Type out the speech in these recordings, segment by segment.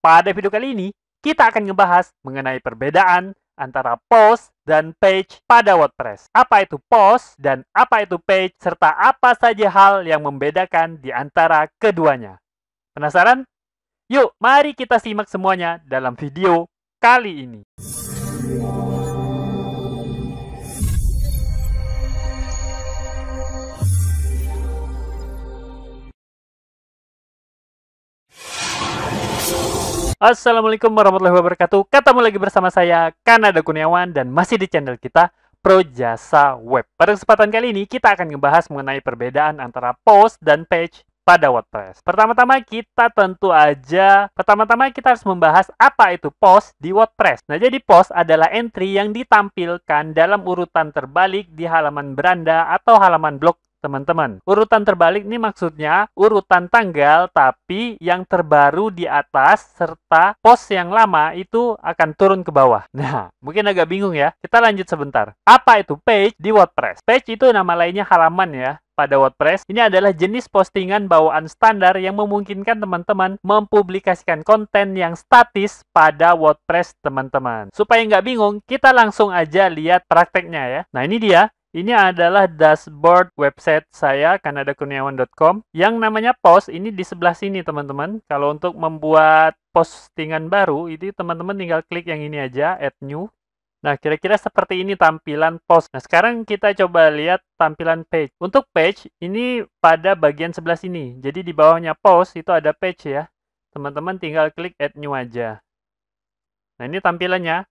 Pada video kali ini, kita akan ngebahas mengenai perbedaan antara post dan page pada WordPress. Apa itu post dan apa itu page, serta apa saja hal yang membedakan di antara keduanya. Penasaran? Yuk, mari kita simak semuanya dalam video kali ini. Assalamualaikum warahmatullahi wabarakatuh. Ketemu lagi bersama saya, Kanada Kurniawan, dan masih di channel kita, Pro Jasa Web. Pada kesempatan kali ini, kita akan membahas mengenai perbedaan antara post dan page pada WordPress. Pertama-tama kita harus membahas apa itu post di WordPress. Nah, jadi post adalah entry yang ditampilkan dalam urutan terbalik di halaman beranda atau halaman blog teman-teman. Urutan terbalik ini maksudnya urutan tanggal, tapi yang terbaru di atas serta post yang lama itu akan turun ke bawah. Nah, mungkin agak bingung ya. Kita lanjut sebentar. Apa itu page di WordPress? Page itu nama lainnya halaman ya. Pada WordPress, ini adalah jenis postingan bawaan standar yang memungkinkan teman-teman mempublikasikan konten yang statis pada WordPress teman-teman. Supaya nggak bingung, kita langsung aja lihat prakteknya ya. Nah, ini dia. Ini adalah dashboard website saya, kanadakurniawan.com. Yang namanya post, ini di sebelah sini teman-teman. Kalau untuk membuat postingan baru, itu teman-teman tinggal klik yang ini aja, add new. Nah, kira-kira seperti ini tampilan post. Nah, sekarang kita coba lihat tampilan page. Untuk page, ini pada bagian sebelah sini. Jadi di bawahnya post, itu ada page ya. Teman-teman tinggal klik add new aja. Nah, ini tampilannya.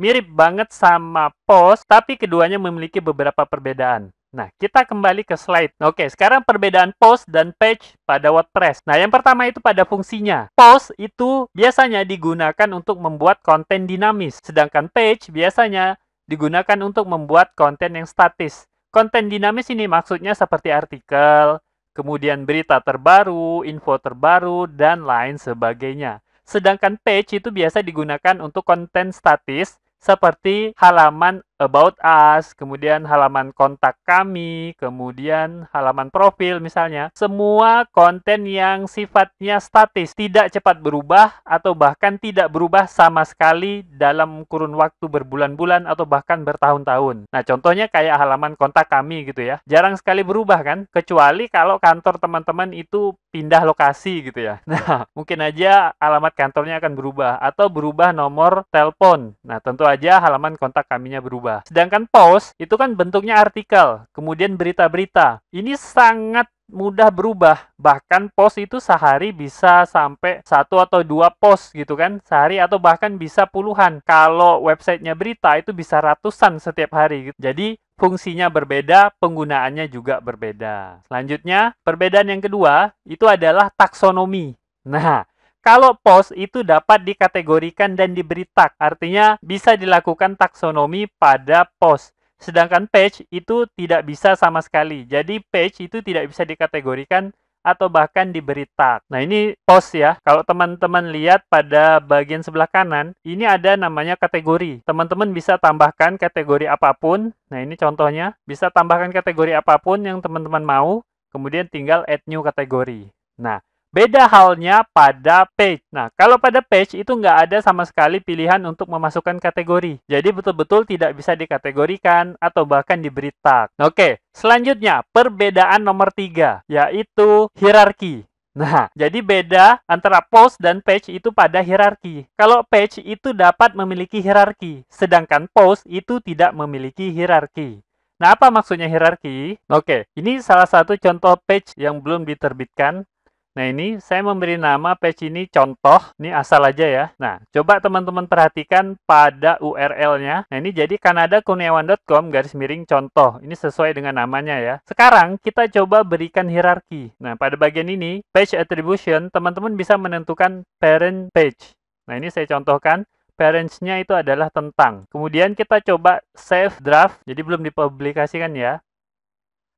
Mirip banget sama post, tapi keduanya memiliki beberapa perbedaan. Nah, kita kembali ke slide. Oke, sekarang perbedaan post dan page pada WordPress. Nah, yang pertama itu pada fungsinya. Post itu biasanya digunakan untuk membuat konten dinamis, sedangkan page biasanya digunakan untuk membuat konten yang statis. Konten dinamis ini maksudnya seperti artikel, kemudian berita terbaru, info terbaru, dan lain sebagainya. Sedangkan page itu biasa digunakan untuk konten statis, seperti halaman About Us, kemudian halaman kontak kami, kemudian halaman profil misalnya. Semua konten yang sifatnya statis, tidak cepat berubah, atau bahkan tidak berubah sama sekali dalam kurun waktu berbulan-bulan atau bahkan bertahun-tahun. Nah, contohnya kayak halaman kontak kami gitu ya. Jarang sekali berubah kan? Kecuali kalau kantor teman-teman itu pindah lokasi gitu ya. Nah, mungkin aja alamat kantornya akan berubah, atau berubah nomor telepon. Nah, tentu aja halaman kontak kaminya berubah. Sedangkan post itu kan bentuknya artikel, kemudian berita-berita. Ini sangat mudah berubah. Bahkan post itu sehari bisa sampai 1 atau 2 post gitu kan, sehari, atau bahkan bisa puluhan. Kalau websitenya berita itu bisa ratusan setiap hari gitu. Jadi fungsinya berbeda, penggunaannya juga berbeda. Selanjutnya, perbedaan yang kedua itu adalah taksonomi. Nah, kalau post itu dapat dikategorikan dan diberi tag, artinya bisa dilakukan taksonomi pada post. Sedangkan page itu tidak bisa sama sekali. Jadi page itu tidak bisa dikategorikan atau bahkan diberi tag. Nah, ini post ya. Kalau teman-teman lihat pada bagian sebelah kanan, ini ada namanya kategori. Teman-teman bisa tambahkan kategori apapun. Nah, ini contohnya. Bisa tambahkan kategori apapun yang teman-teman mau, kemudian tinggal add new kategori. Nah, beda halnya pada page. Nah, kalau pada page itu nggak ada sama sekali pilihan untuk memasukkan kategori. Jadi betul-betul tidak bisa dikategorikan atau bahkan diberi tag. Oke, selanjutnya perbedaan nomor 3, yaitu hierarki. Nah, jadi beda antara post dan page itu pada hierarki. Kalau page itu dapat memiliki hierarki, sedangkan post itu tidak memiliki hierarki. Nah, apa maksudnya hierarki? Oke, ini salah satu contoh page yang belum diterbitkan. Nah, ini saya memberi nama page ini contoh, ini asal aja ya. Nah, coba teman-teman perhatikan pada URL-nya. Nah, ini jadi kanadakurniawan.com/contoh. Ini sesuai dengan namanya ya. Sekarang kita coba berikan hierarki. Nah, pada bagian ini, page attribution, teman-teman bisa menentukan parent page. Nah, ini saya contohkan. Parents-nya itu adalah tentang. Kemudian kita coba save draft, jadi belum dipublikasikan ya.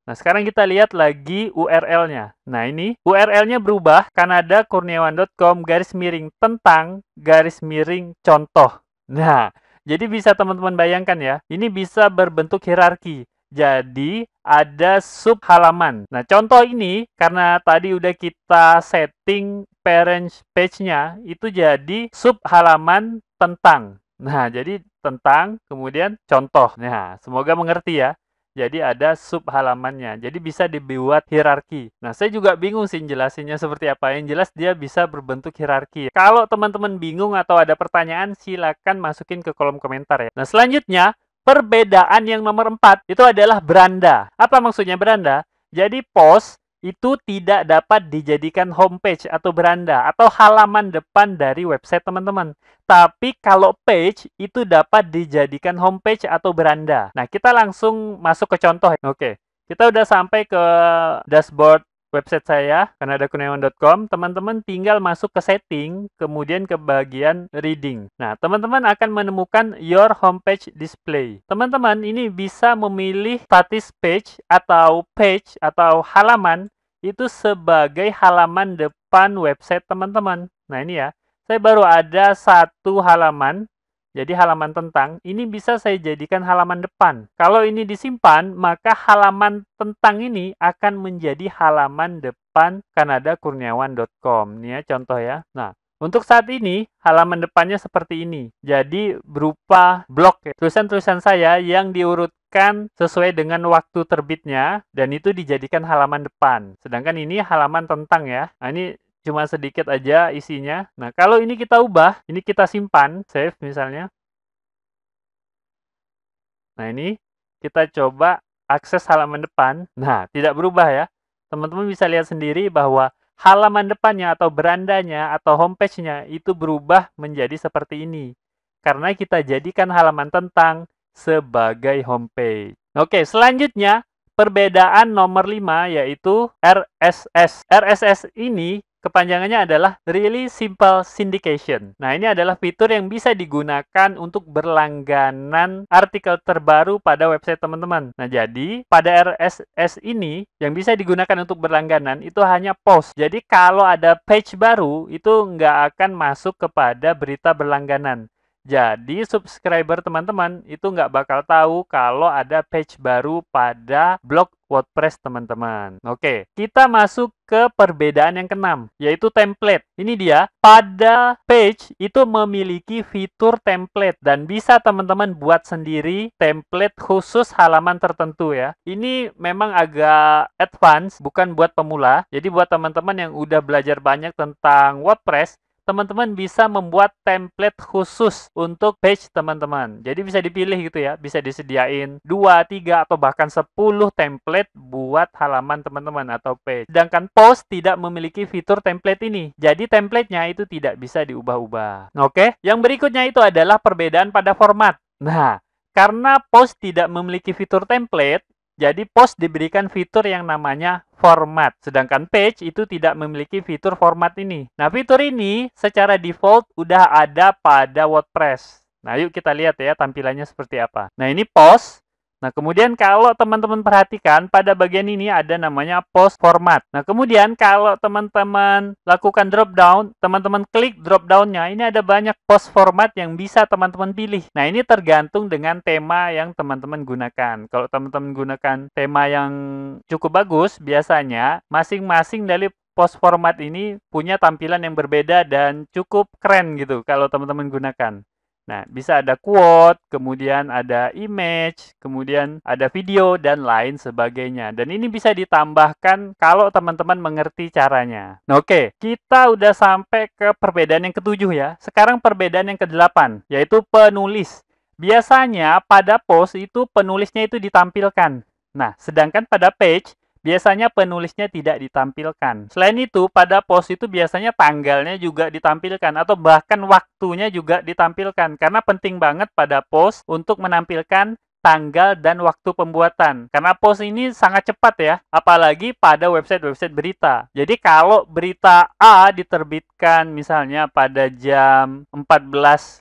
Nah, sekarang kita lihat lagi URL-nya. Nah, ini URL-nya berubah, kanadakurniawan.com/tentang/contoh. Nah, jadi bisa teman-teman bayangkan ya, ini bisa berbentuk hierarki. jadi ada sub halaman. Nah, contoh ini karena tadi udah kita setting parent page-nya itu jadi sub halaman tentang. Nah, jadi tentang kemudian contoh. Nah, semoga mengerti ya. Jadi ada sub halamannya. Jadi bisa dibuat hierarki. Nah, saya juga bingung sih jelasinnya seperti apa. Yang jelas dia bisa berbentuk hierarki. Kalau teman-teman bingung atau ada pertanyaan, silakan masukin ke kolom komentar ya. Nah, selanjutnya perbedaan yang nomor 4 itu adalah beranda. Apa maksudnya beranda? Jadi post itu tidak dapat dijadikan homepage atau beranda atau halaman depan dari website teman-teman. Tapi kalau page itu dapat dijadikan homepage atau beranda. Nah, kita langsung masuk ke contoh. Oke, kita udah sampai ke dashboard website saya, kanadakurniawan.com. Teman-teman tinggal masuk ke setting, kemudian ke bagian reading. Nah, teman-teman akan menemukan your homepage display. Teman-teman ini bisa memilih status page atau halaman itu sebagai halaman depan website teman-teman. Nah, ini ya. Saya baru ada satu halaman, jadi halaman tentang. Ini bisa saya jadikan halaman depan. Kalau ini disimpan, maka halaman tentang ini akan menjadi halaman depan kanadakurniawan.com. Ini ya contoh ya. Nah, untuk saat ini, halaman depannya seperti ini. Jadi berupa blog ya. Tulisan-tulisan saya yang diurutkan sesuai dengan waktu terbitnya, dan itu dijadikan halaman depan. Sedangkan ini halaman tentang ya. Nah, ini cuma sedikit aja isinya. Nah, kalau ini kita ubah, ini kita simpan, save misalnya. Nah, ini kita coba akses halaman depan. Nah, tidak berubah ya. Teman-teman bisa lihat sendiri bahwa halaman depannya atau berandanya atau homepage-nya itu berubah menjadi seperti ini. Karena kita jadikan halaman tentang sebagai homepage. Oke, selanjutnya perbedaan nomor 5 yaitu RSS. RSS ini kepanjangannya adalah Really Simple Syndication. Nah, ini adalah fitur yang bisa digunakan untuk berlangganan artikel terbaru pada website teman-teman. Nah, jadi pada RSS ini yang bisa digunakan untuk berlangganan itu hanya post. Jadi, kalau ada page baru, itu nggak akan masuk kepada berita berlangganan. Jadi, subscriber teman-teman itu nggak bakal tahu kalau ada page baru pada blog WordPress teman-teman. Oke, kita masuk ke perbedaan yang keenam, yaitu template. Ini dia, pada page itu memiliki fitur template dan bisa teman-teman buat sendiri template khusus halaman tertentu ya. Ini memang agak advance, bukan buat pemula. Jadi buat teman-teman yang udah belajar banyak tentang WordPress, teman-teman bisa membuat template khusus untuk page teman-teman. Jadi bisa dipilih gitu ya, bisa disediain 2, 3, atau bahkan 10 template buat halaman teman-teman atau page. Sedangkan post tidak memiliki fitur template ini. Jadi templatenya itu tidak bisa diubah-ubah. Oke, yang berikutnya itu adalah perbedaan pada format. Nah, karena post tidak memiliki fitur template, jadi post diberikan fitur yang namanya format. Sedangkan page itu tidak memiliki fitur format ini. Nah, fitur ini secara default udah ada pada WordPress. Nah, yuk kita lihat ya tampilannya seperti apa. Nah, ini post. Nah, kemudian kalau teman-teman perhatikan pada bagian ini ada namanya post format. Nah, kemudian kalau teman-teman lakukan drop down, teman-teman klik drop down-nya, ini ada banyak post format yang bisa teman-teman pilih. Nah, ini tergantung dengan tema yang teman-teman gunakan. Kalau teman-teman gunakan tema yang cukup bagus, biasanya masing-masing dari post format ini punya tampilan yang berbeda dan cukup keren gitu kalau teman-teman gunakan. Nah, bisa ada quote, kemudian ada image, kemudian ada video, dan lain sebagainya. Dan ini bisa ditambahkan kalau teman-teman mengerti caranya. Nah, oke, kita udah sampai ke perbedaan yang ketujuh ya. Sekarang perbedaan yang kedelapan, yaitu penulis. Biasanya pada post itu penulisnya itu ditampilkan. Nah, sedangkan pada page, biasanya penulisnya tidak ditampilkan. Selain itu, pada post itu biasanya tanggalnya juga ditampilkan atau bahkan waktunya juga ditampilkan. Karena penting banget pada post untuk menampilkan tanggal dan waktu pembuatan. Karena post ini sangat cepat ya, apalagi pada website-website berita. Jadi kalau berita A diterbitkan misalnya pada jam 14.50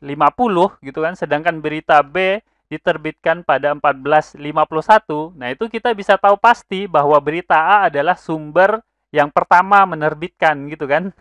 gitu kan, sedangkan berita B diterbitkan pada 14.51, nah itu kita bisa tahu pasti bahwa berita A adalah sumber yang pertama menerbitkan gitu kan.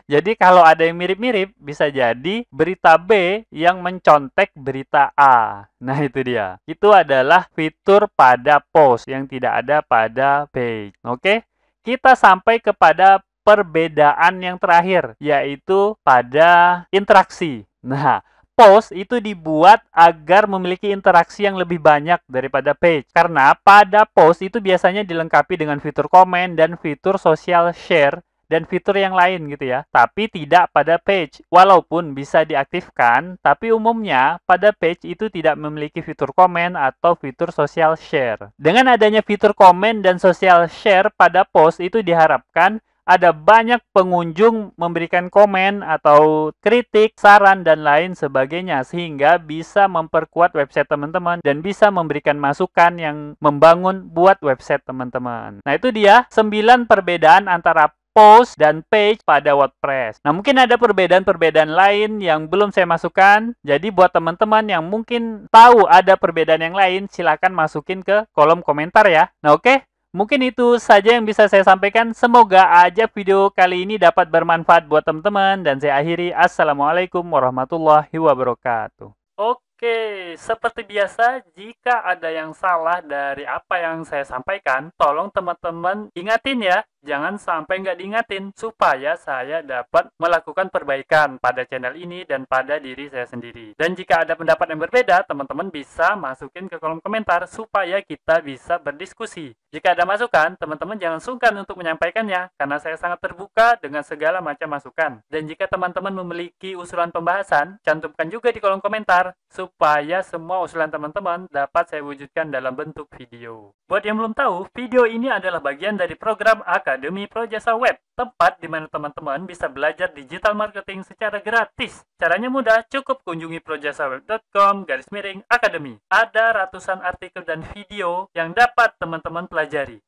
Jadi kalau ada yang mirip-mirip, bisa jadi berita B yang mencontek berita A. Nah, itu dia. Itu adalah fitur pada post yang tidak ada pada page. Oke? Kita sampai kepada perbedaan yang terakhir, yaitu pada interaksi. Nah, post itu dibuat agar memiliki interaksi yang lebih banyak daripada page. Karena pada post itu biasanya dilengkapi dengan fitur komen dan fitur social share dan fitur yang lain gitu ya. Tapi tidak pada page. Walaupun bisa diaktifkan, tapi umumnya pada page itu tidak memiliki fitur komen atau fitur social share. Dengan adanya fitur komen dan social share pada post itu diharapkan ada banyak pengunjung memberikan komen atau kritik, saran, dan lain sebagainya sehingga bisa memperkuat website teman-teman dan bisa memberikan masukan yang membangun buat website teman-teman. Nah, itu dia 9 perbedaan antara post dan page pada WordPress. Nah, mungkin ada perbedaan-perbedaan lain yang belum saya masukkan. Jadi, buat teman-teman yang mungkin tahu ada perbedaan yang lain, silakan masukin ke kolom komentar ya. Nah, oke. Mungkin itu saja yang bisa saya sampaikan. Semoga aja video kali ini dapat bermanfaat buat teman-teman. Dan saya akhiri. Assalamualaikum warahmatullahi wabarakatuh. Oke, seperti biasa, jika ada yang salah dari apa yang saya sampaikan, tolong teman-teman ingatin ya. Jangan sampai nggak diingatin, supaya saya dapat melakukan perbaikan pada channel ini dan pada diri saya sendiri. Dan jika ada pendapat yang berbeda, teman-teman bisa masukin ke kolom komentar, supaya kita bisa berdiskusi. Jika ada masukan, teman-teman jangan sungkan untuk menyampaikannya, karena saya sangat terbuka dengan segala macam masukan. Dan jika teman-teman memiliki usulan pembahasan, cantumkan juga di kolom komentar, supaya semua usulan teman-teman dapat saya wujudkan dalam bentuk video. Buat yang belum tahu, video ini adalah bagian dari program Akademi Projasa Web, tempat di mana teman-teman bisa belajar digital marketing secara gratis. Caranya mudah, cukup kunjungi projasaweb.com/academy. Ada ratusan artikel dan video yang dapat teman-teman pelajari.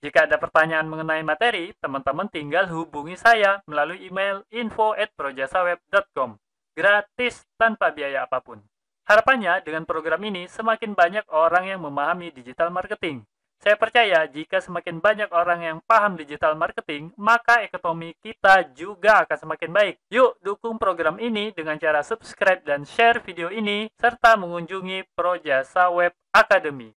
Jika ada pertanyaan mengenai materi, teman-teman tinggal hubungi saya melalui email info@projasaweb.com. Gratis tanpa biaya apapun. Harapannya, dengan program ini, semakin banyak orang yang memahami digital marketing. Saya percaya, jika semakin banyak orang yang paham digital marketing, maka ekonomi kita juga akan semakin baik. Yuk, dukung program ini dengan cara subscribe dan share video ini, serta mengunjungi Projasa Web Academy.